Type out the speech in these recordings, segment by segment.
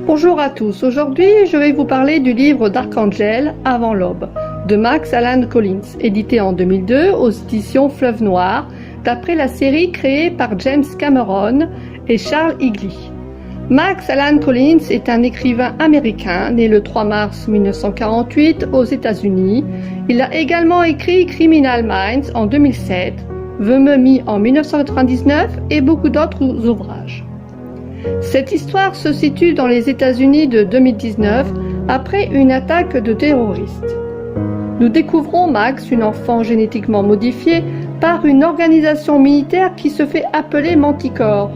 Bonjour à tous, aujourd'hui je vais vous parler du livre Dark Angel, Avant l'aube, de Max Allan Collins, édité en 2002 aux éditions Fleuve Noir, d'après la série créée par James Cameron et Charles Higley. Max Allan Collins est un écrivain américain né le 3 mars 1948 aux États-Unis. Il a également écrit Criminal Minds en 2007, The Mummy en 1999 et beaucoup d'autres ouvrages. Cette histoire se situe dans les États-Unis de 2019 après une attaque de terroristes. Nous découvrons Max, une enfant génétiquement modifiée par une organisation militaire qui se fait appeler Manticore.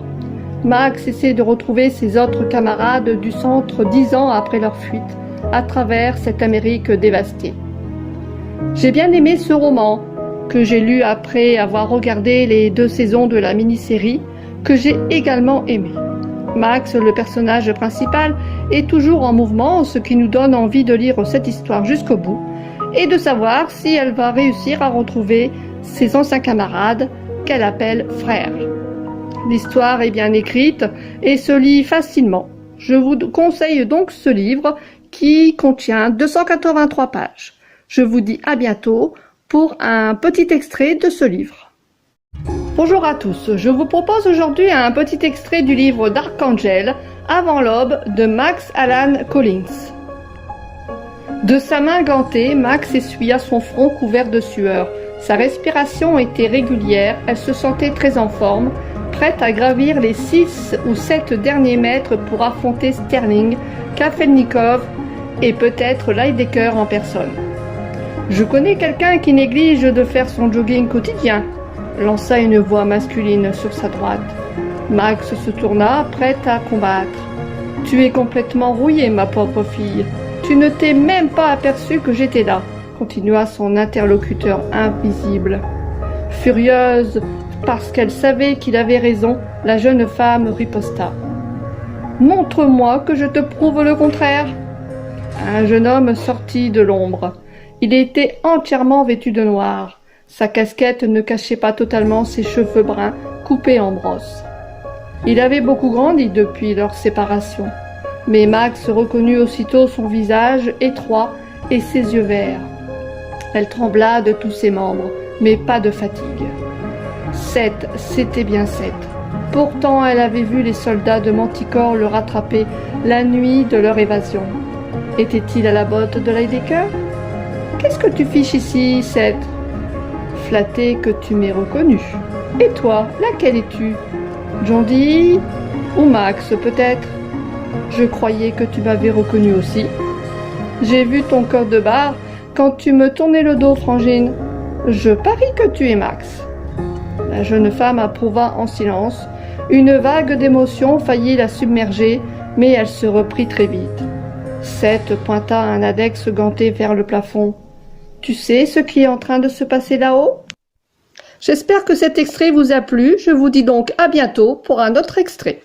Max essaie de retrouver ses autres camarades du centre 10 ans après leur fuite, à travers cette Amérique dévastée. J'ai bien aimé ce roman, que j'ai lu après avoir regardé les 2 saisons de la mini-série, que j'ai également aimé. Max, le personnage principal, est toujours en mouvement, ce qui nous donne envie de lire cette histoire jusqu'au bout et de savoir si elle va réussir à retrouver ses anciens camarades qu'elle appelle frères. L'histoire est bien écrite et se lit facilement. Je vous conseille donc ce livre qui contient 283 pages. Je vous dis à bientôt pour un petit extrait de ce livre. Bonjour à tous, je vous propose aujourd'hui un petit extrait du livre Dark Angel, Avant l'aube, de Max Allan Collins. De sa main gantée, Max essuya son front couvert de sueur. Sa respiration était régulière, elle se sentait très en forme, prête à gravir les 6 ou 7 derniers mètres pour affronter Sterling, Kafelnikov et peut-être Lydecker en personne. « Je connais quelqu'un qui néglige de faire son jogging quotidien », lança une voix masculine sur sa droite. Max se tourna, prête à combattre. « Tu es complètement rouillée, ma pauvre fille. Tu ne t'es même pas aperçue que j'étais là », continua son interlocuteur invisible. Furieuse parce qu'elle savait qu'il avait raison, la jeune femme riposta. « Montre-moi que je te prouve le contraire. » Un jeune homme sortit de l'ombre. Il était entièrement vêtu de noir. Sa casquette ne cachait pas totalement ses cheveux bruns coupés en brosse. Il avait beaucoup grandi depuis leur séparation, mais Max reconnut aussitôt son visage étroit et ses yeux verts. Elle trembla de tous ses membres, mais pas de fatigue. 7, c'était bien 7. Pourtant, elle avait vu les soldats de Manticore le rattraper la nuit de leur évasion. Était-il à la botte de Lydecker? « Qu'est-ce que tu fiches ici, 7 ?» Flatté que tu m'aies reconnu. Et toi, laquelle es-tu? Jondi ou Max, peut-être? Je croyais que tu m'avais reconnu aussi. J'ai vu ton corps de barre quand tu me tournais le dos, Frangine. Je parie que tu es Max. La jeune femme approuva en silence. Une vague d'émotion faillit la submerger, mais elle se reprit très vite. Seth pointa un index ganté vers le plafond. Tu sais ce qui est en train de se passer là-haut? J'espère que cet extrait vous a plu. Je vous dis donc à bientôt pour un autre extrait.